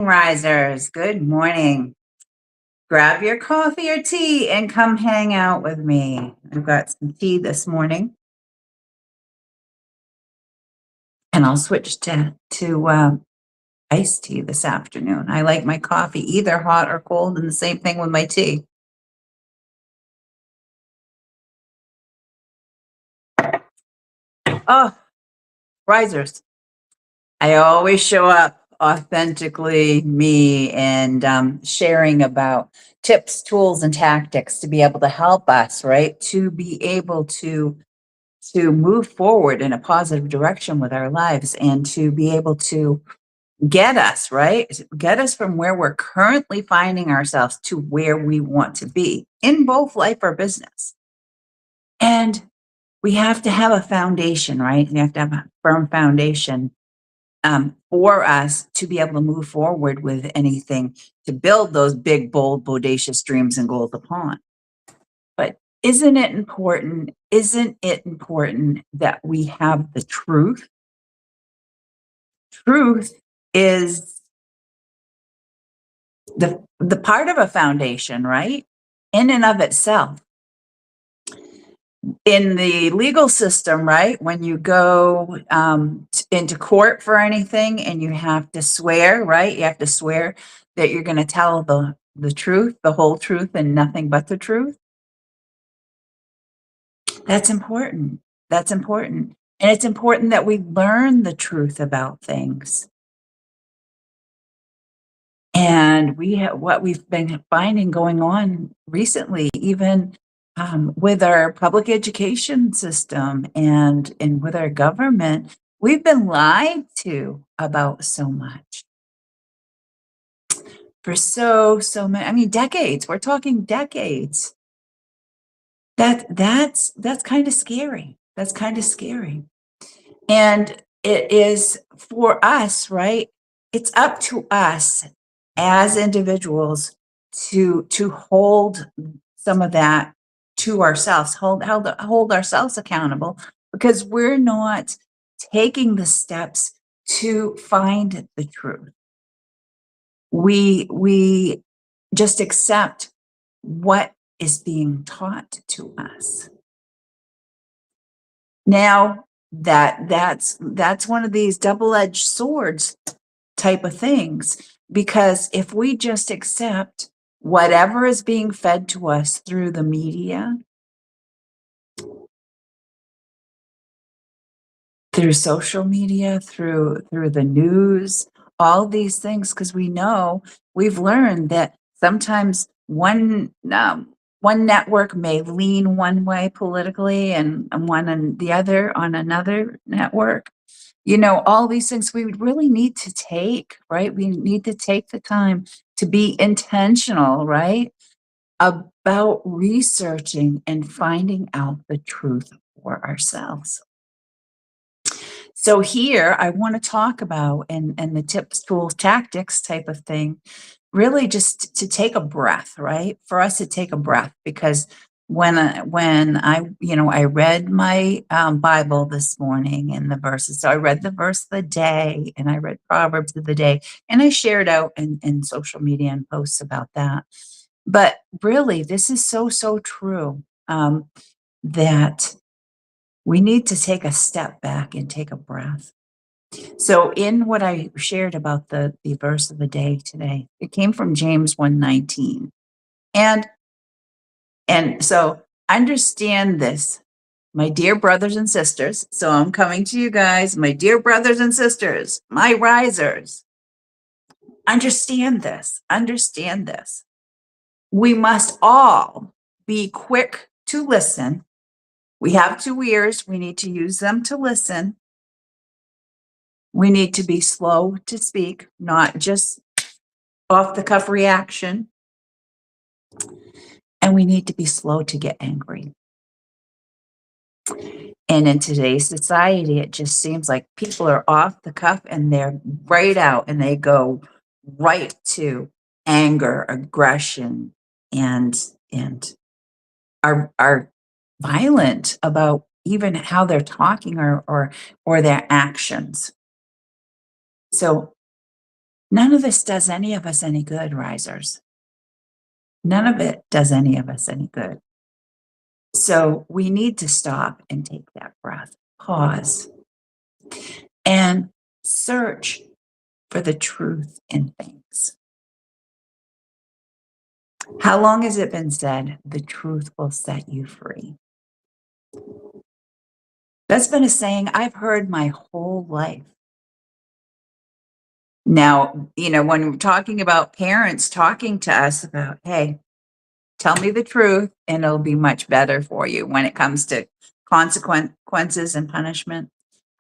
Risers, good morning. Grab your coffee or tea and come hang out with me. I've got some tea this morning, and I'll switch to iced tea this afternoon. I like my coffee either hot or cold, and the same thing with my tea. Oh, risers. I always show up authentically me and sharing about tips, tools, and tactics to be able to help us, right? To be able to move forward in a positive direction with our lives and to be able to get us, right? Get us from where we're currently finding ourselves to where we want to be in both life or business. And we have to have a foundation, right? We have to have a firm foundation for us to be able to move forward with anything, to build those big, bold, bodacious dreams and goals upon. But isn't it important? Isn't it important that we have the truth? Truth is the part of a foundation, right? In and of itself. In the legal system, right? When you go into court for anything and you have to swear, right? You have to swear that you're going to tell the truth, the whole truth, and nothing but the truth. That's important. That's important. And it's important that we learn the truth about things. And what we've been finding going on recently, even with our public education system and with our government, we've been lied to about so much for so many. I mean, decades. We're talking decades. That's kind of scary. That's kind of scary. And it is for us, right? It's up to us as individuals to hold some of that to ourselves, hold ourselves accountable, because we're not taking the steps to find the truth. We just accept what is being taught to us. Now, that's one of these double-edged swords type of things, because if we just accept whatever is being fed to us through the media, through social media, through the news, all these things, because we've learned that sometimes one network may lean one way politically and one and the other on another network. All these things we would really need to take, right? We need to take the time to be intentional, right? About researching and finding out the truth for ourselves. So here I want to talk about and the tips, tools, tactics type of thing, really just to take a breath, right? For us to take a breath, because when I read my Bible this morning and the verses, so I read the verse of the day and I read Proverbs of the day, and I shared out in social media and posts about that. But really, this is so true, that we need to take a step back and take a breath. So in what I shared about the verse of the day today, it came from James 1:19. And so understand this, my dear brothers and sisters. So I'm coming to you guys, my dear brothers and sisters, my risers. Understand this. Understand this. We must all be quick to listen. We have 2 ears. We need to use them to listen. We need to be slow to speak, not just off the cuff reaction. And we need to be slow to get angry. And in today's society, it just seems like people are off the cuff and they're right out and they go right to anger, aggression, and are violent about even how they're talking or their actions. So None of this does any of us any good, risers. None of it does any of us any good. So we need to stop and take that breath, pause, and search for the truth in things. How long has it been said, the truth will set you free? That's been a saying I've heard my whole life. Now, when we're talking about parents talking to us about, hey, tell me the truth and it'll be much better for you when it comes to consequences and punishment.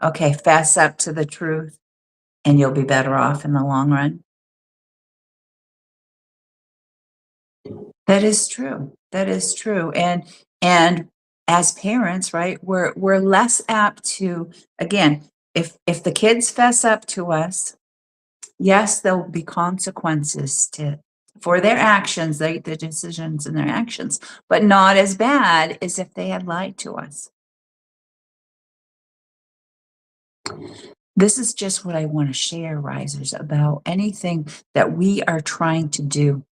Okay, fess up to the truth and you'll be better off in the long run. That is true. That is true. And as parents, right, we're less apt to, again, if the kids fess up to us, yes, there'll be consequences for their actions, the decisions and their actions, but not as bad as if they had lied to us. This is just what I want to share, risers, about anything that we are trying to do.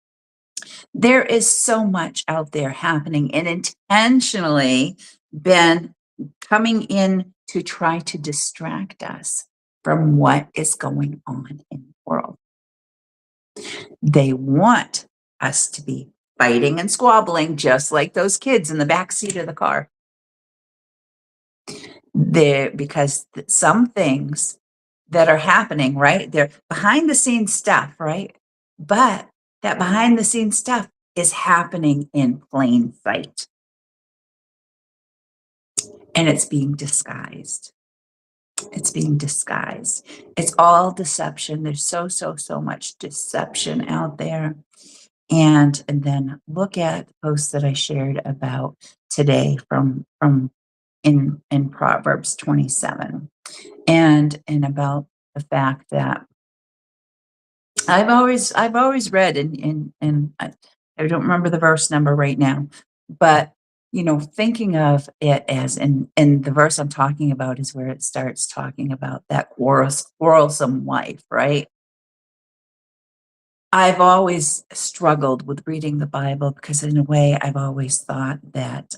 There is so much out there happening and intentionally been coming in to try to distract us from what is going on in the world. They want us to be fighting and squabbling just like those kids in the back seat of the car. Because some things that are happening, right? They're behind the scenes stuff, right? But that behind the scenes stuff is happening in plain sight and it's being disguised. It's being disguised. It's all deception. There's so much deception out there. And then look at the post that I shared about today from in Proverbs 27 and about the fact that I've always read and I don't remember the verse number right now, but thinking of it as and the verse I'm talking about is where it starts talking about that quarrelsome wife, right? I've always struggled with reading the Bible because in a way I've always thought that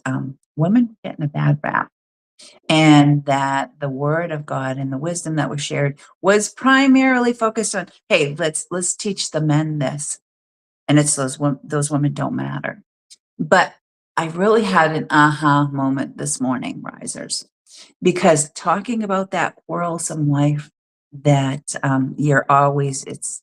women get in a bad rap and that the word of God and the wisdom that was shared was primarily focused on, hey, let's teach the men this. And it's those women don't matter. But I really had an aha moment this morning, risers, because talking about that quarrelsome wife that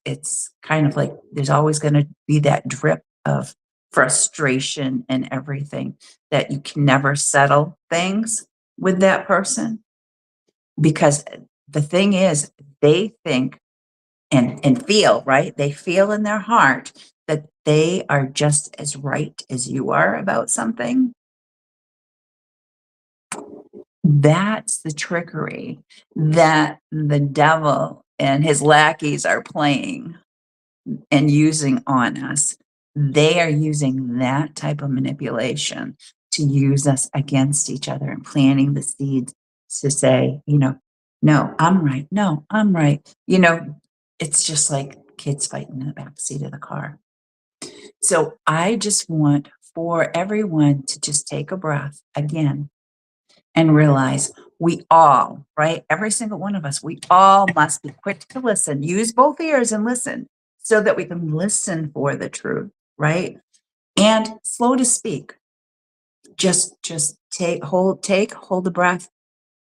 it's kind of like there's always going to be that drip of frustration and everything that you can never settle things with that person because the thing is they think and feel, right? They feel in their heart that they are just as right as you are about something. That's the trickery that the devil and his lackeys are playing and using on us. They are using that type of manipulation to use us against each other and planting the seeds to say, no, I'm right. No, I'm right. It's just like kids fighting in the back seat of the car. So I just want for everyone to just take a breath again and realize we all, right? Every single one of us, we all must be quick to listen, use both ears and listen so that we can listen for the truth, right? And slow to speak. Just hold the breath,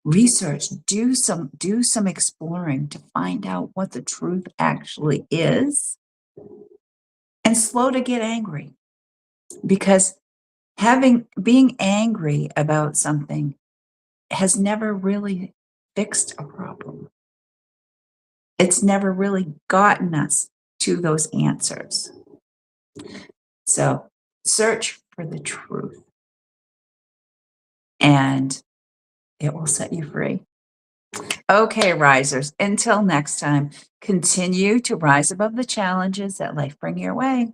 research, do some exploring to find out what the truth actually is, and slow to get angry because being angry about something has never really fixed a problem. It's never really gotten us to those answers. So search for the truth and it will set you free. Okay, risers, until next time, continue to rise above the challenges that life bring your way.